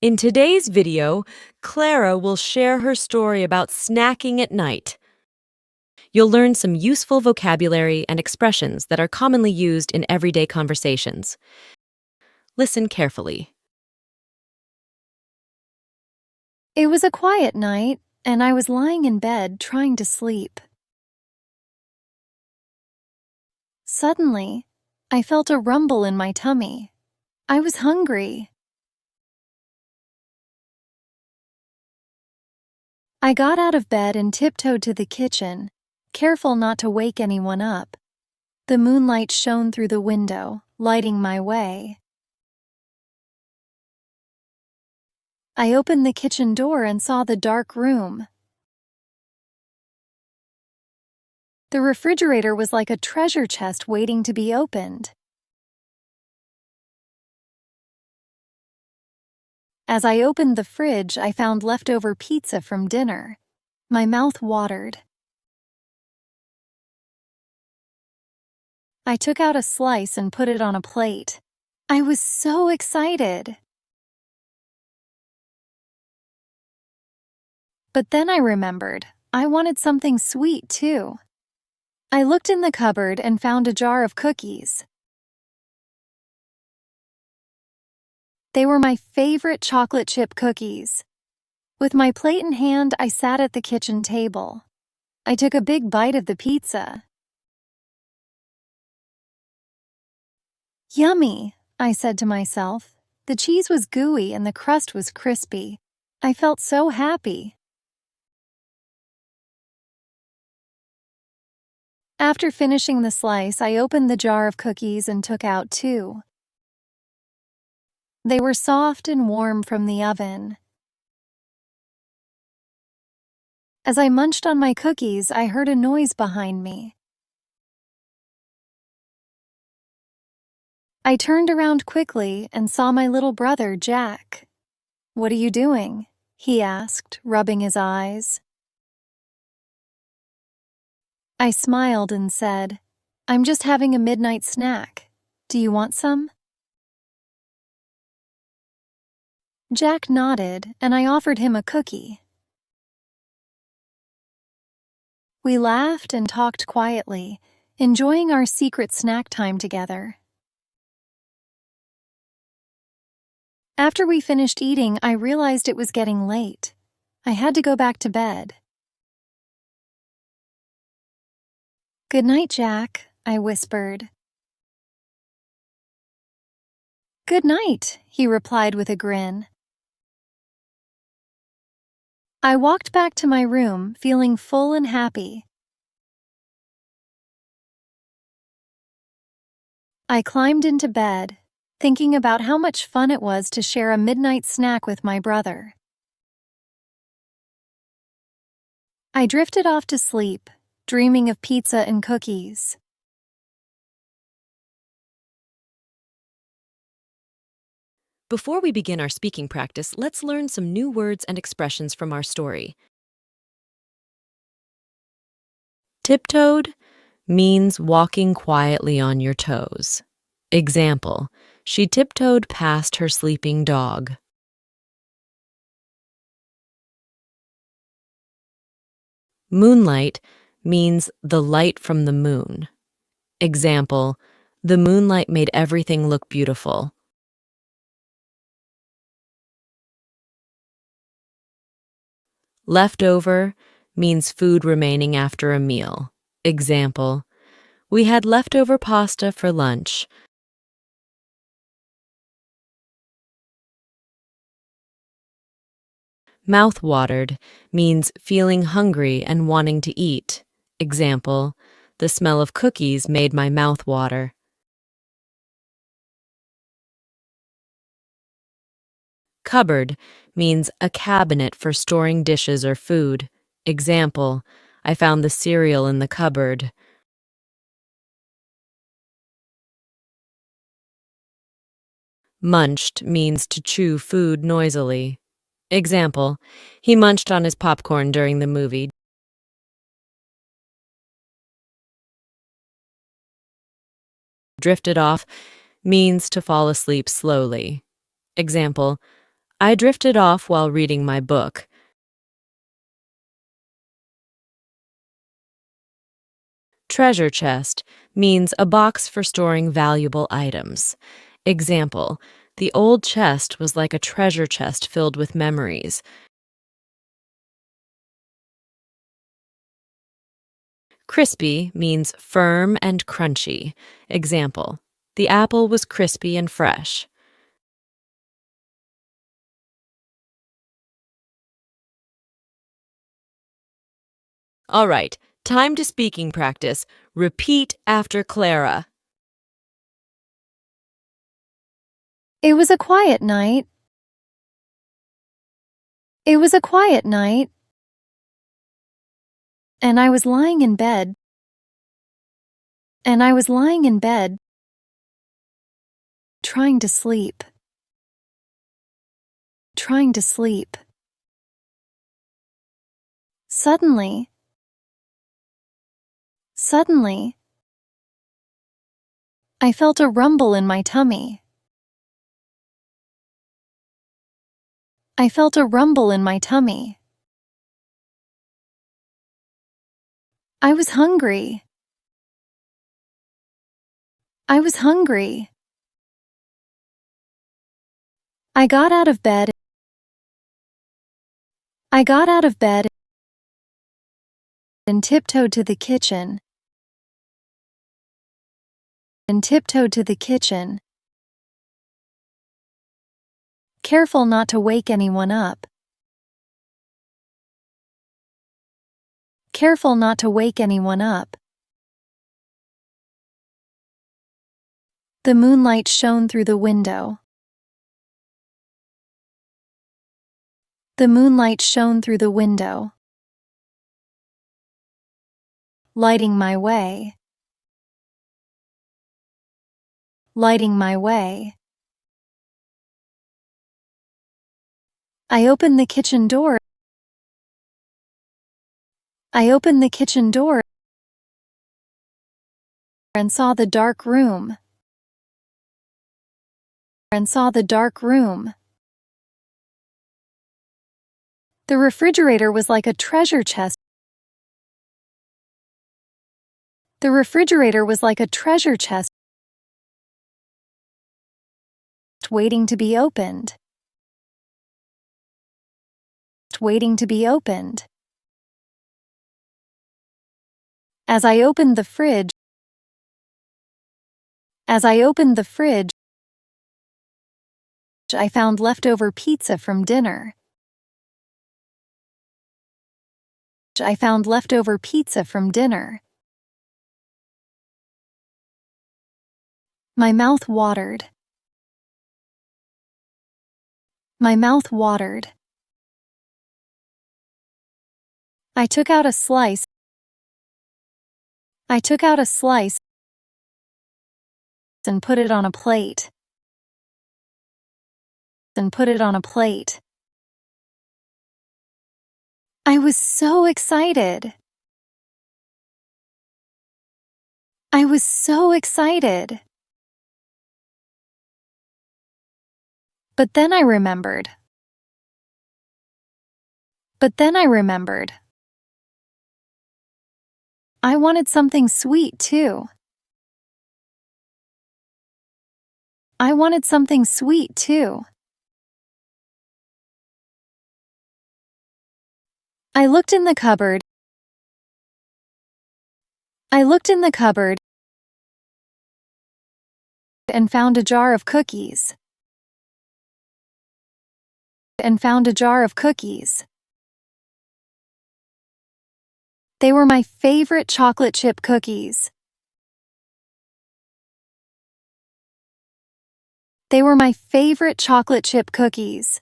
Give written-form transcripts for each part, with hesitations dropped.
In today's video, Clara will share her story about snacking at night. You'll learn some useful vocabulary and expressions that are commonly used in everyday conversations. Listen carefully. It was a quiet night, and I was lying in bed trying to sleep. Suddenly, I felt a rumble in my tummy. I was hungry. I got out of bed and tiptoed to the kitchen, careful not to wake anyone up. The moonlight shone through the window, lighting my way. I opened the kitchen door and saw the dark room. The refrigerator was like a treasure chest waiting to be opened. As I opened the fridge, I found leftover pizza from dinner. My mouth watered. I took out a slice and put it on a plate. I was so excited. But then I remembered, I wanted something sweet too. I looked in the cupboard and found a jar of cookies. They were my favorite chocolate chip cookies. With my plate in hand, I sat at the kitchen table. I took a big bite of the pizza. Yummy, I said to myself. The cheese was gooey and the crust was crispy. I felt so happy. After finishing the slice, I opened the jar of cookies and took out 2. They were soft and warm from the oven. As I munched on my cookies, I heard a noise behind me. I turned around quickly and saw my little brother, Jack. "What are you doing?" he asked, rubbing his eyes. I smiled and said, "I'm just having a midnight snack. Do you want some?" Jack nodded, and I offered him a cookie. We laughed and talked quietly, enjoying our secret snack time together. After we finished eating, I realized it was getting late. I had to go back to bed. "Good night, Jack," I whispered. "Good night," he replied with a grin. I walked back to my room, feeling full and happy. I climbed into bed, thinking about how much fun it was to share a midnight snack with my brother. I drifted off to sleep, dreaming of pizza and cookies. Before we begin our speaking practice, let's learn some new words and expressions from our story. Tiptoed means walking quietly on your toes. Example, she tiptoed past her sleeping dog. Moonlight means the light from the moon. Example, the moonlight made everything look beautiful. Leftover means food remaining after a meal. Example, we had leftover pasta for lunch. Mouth watered means feeling hungry and wanting to eat. Example, the smell of cookies made my mouth water. Cupboard means a cabinet for storing dishes or food. Example, I found the cereal in the cupboard. Munched means to chew food noisily. Example, he munched on his popcorn during the movie. Drifted off means to fall asleep slowly. Example, I drifted off while reading my book. Treasure chest means a box for storing valuable items. Example, the old chest was like a treasure chest filled with memories. Crispy means firm and crunchy. Example, the apple was crispy and fresh. All right, time to speaking practice. Repeat after Clara. It was a quiet night. It was a quiet night. And I was lying in bed. And I was lying in bed, trying to sleep. Trying to sleep. Suddenly, I felt a rumble in my tummy. I felt a rumble in my tummy. I was hungry. I was hungry. I got out of bed. I got out of bed and tiptoed to the kitchen. And tiptoed to the kitchen. Careful not to wake anyone up. Careful not to wake anyone up. The moonlight shone through the window. The moonlight shone through the window, lighting my way. Lighting my way. I opened the kitchen door. I opened the kitchen door and saw the dark room. And saw the dark room. The refrigerator was like a treasure chest. The refrigerator was like a treasure chest, waiting to be opened. Waiting to be opened. As I opened the fridge, I found leftover pizza from dinner. I found leftover pizza from dinner. My mouth watered. My mouth watered. I took out a slice. I took out a slice and put it on a plate. And put it on a plate. I was so excited. I was so excited. But then I remembered. I wanted something sweet too. I wanted something sweet too. I looked in the cupboard. I looked in the cupboard and found a jar of cookies. And found a jar of cookies. They were my favorite chocolate chip cookies. They were my favorite chocolate chip cookies.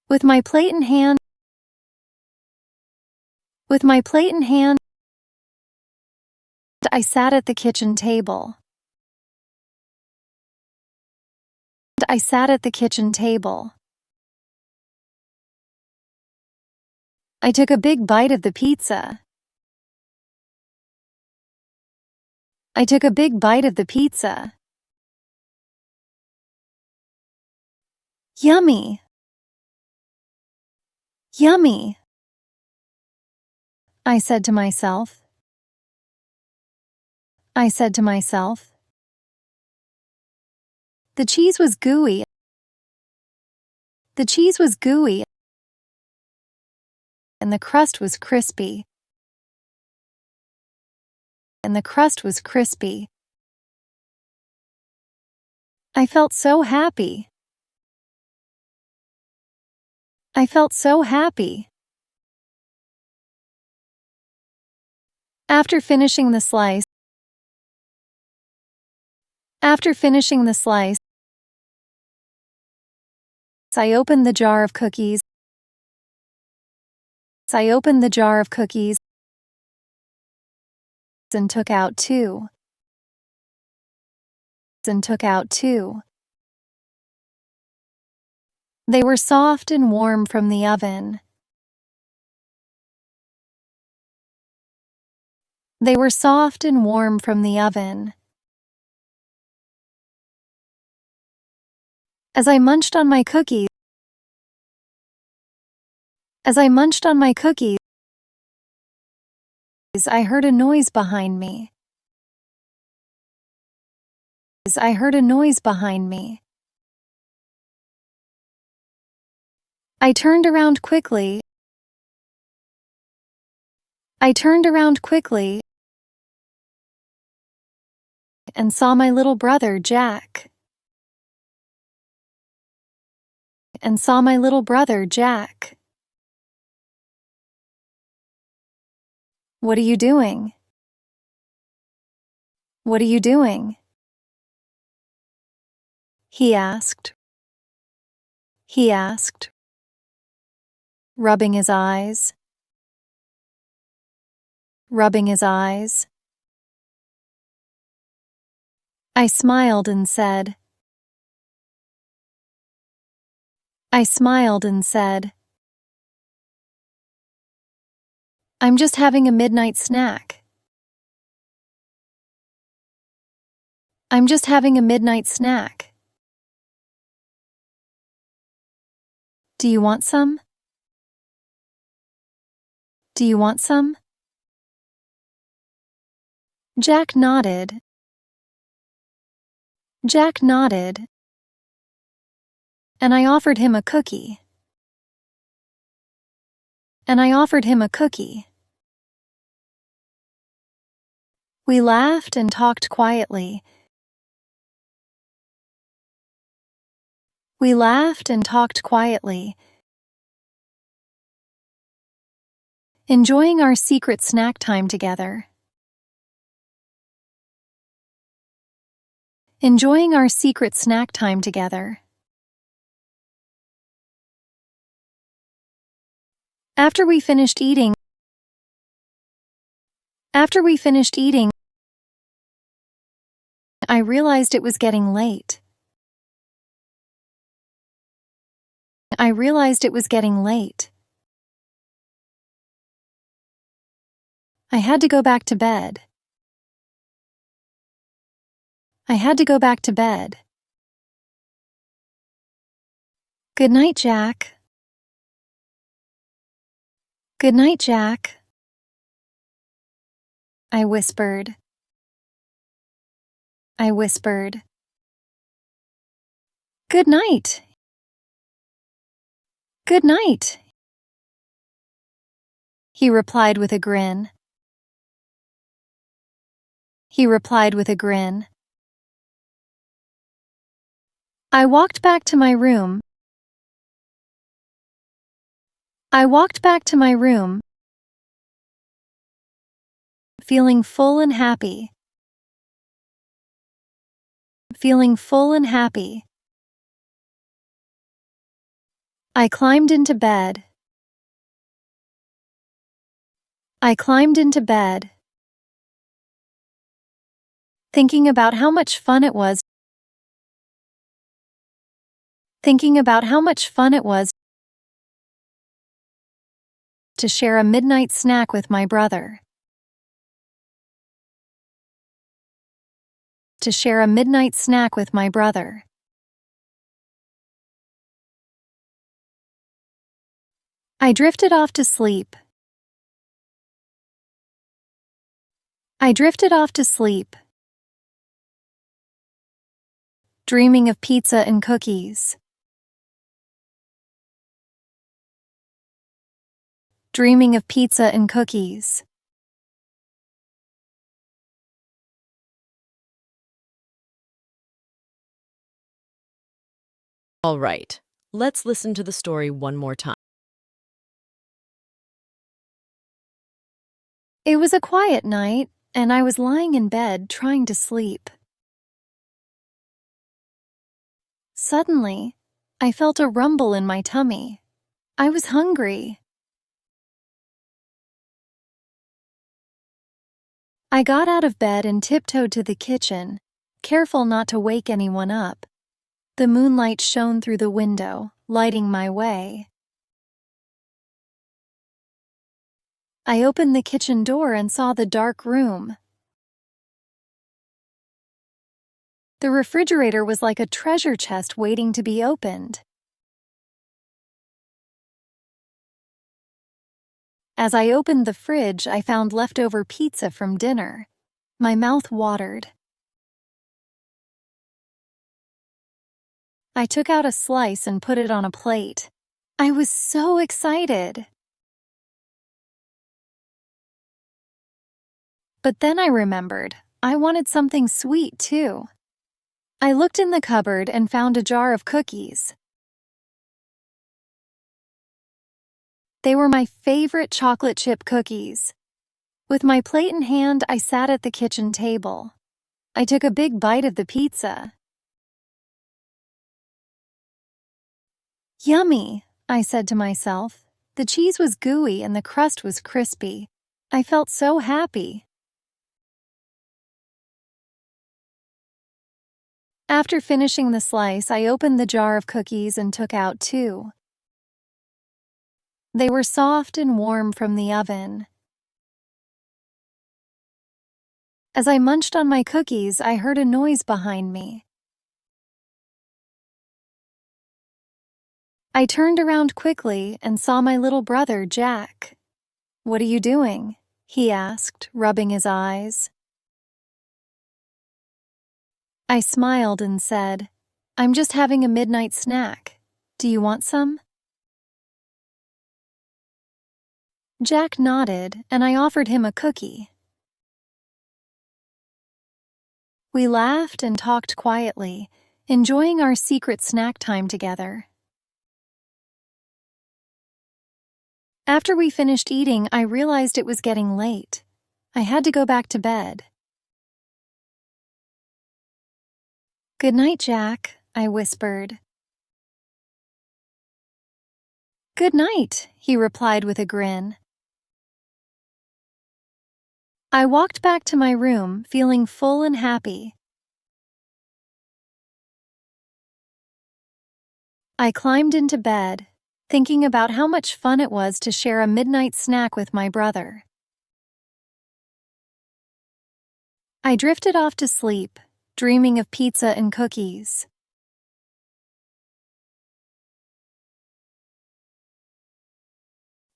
With my plate in hand, I sat at the kitchen table. I sat at the kitchen table. I took a big bite of the pizza. I took a big bite of the pizza. Yummy! Yummy! I said to myself. I said to myself. The cheese was gooey. The cheese was gooey, and the crust was crispy. And the crust was crispy. I felt so happy. I felt so happy. After finishing the slice, I opened the jar of cookies. I opened the jar of cookies and took out two. They were soft and warm from the oven. They were soft and warm from the oven. As I munched on my cookies, I heard a noise behind me. I heard a noise behind me. I turned around quickly. And saw my little brother Jack. What are you doing? What are you doing? He asked. Rubbing his eyes. I smiled and said, I'm just having a midnight snack. Do you want some? Jack nodded. And I offered him a cookie. We laughed and talked quietly. Enjoying our secret snack time together. After we finished eating, I realized it was getting late. I had to go back to bed. Good night, Jack. I whispered. Good night. He replied with a grin. I walked back to my room. Feeling full and happy. I climbed into bed. Thinking about how much fun it was to share a midnight snack with my brother. I drifted off to sleep. I drifted off to sleep, dreaming of pizza and cookies. Dreaming of pizza and cookies. All right, let's listen to the story one more time. It was a quiet night, and I was lying in bed trying to sleep. Suddenly, I felt a rumble in my tummy. I was hungry. I got out of bed and tiptoed to the kitchen, careful not to wake anyone up. The moonlight shone through the window, lighting my way. I opened the kitchen door and saw the dark room. The refrigerator was like a treasure chest waiting to be opened. As I opened the fridge, I found leftover pizza from dinner. My mouth watered. I took out a slice and put it on a plate. I was so excited. But then I remembered, I wanted something sweet too. I looked in the cupboard and found a jar of cookies. They were my favorite chocolate chip cookies. With my plate in hand, I sat at the kitchen table. I took a big bite of the pizza. Yummy, I said to myself. The cheese was gooey and the crust was crispy. I felt so happy. After finishing the slice, I opened the jar of cookies and took out 2. They were soft and warm from the oven. As I munched on my cookies, I heard a noise behind me. I turned around quickly and saw my little brother, Jack. "What are you doing?" he asked, rubbing his eyes. I smiled and said, "I'm just having a midnight snack. Do you want some?" Jack nodded, and I offered him a cookie. We laughed and talked quietly, enjoying our secret snack time together. After we finished eating, I realized it was getting late. I had to go back to bed. "Good night, Jack," I whispered. "Good night," he replied with a grin. I walked back to my room, feeling full and happy. I climbed into bed, thinking about how much fun it was to share a midnight snack with my brother. I drifted off to sleep, dreaming of pizza and cookies.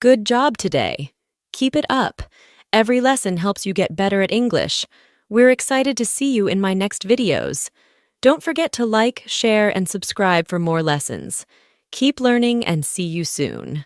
Good job today. Keep it up. Every lesson helps you get better at English. We're excited to see you in my next videos. Don't forget to like, share, and subscribe for more lessons. Keep learning and see you soon.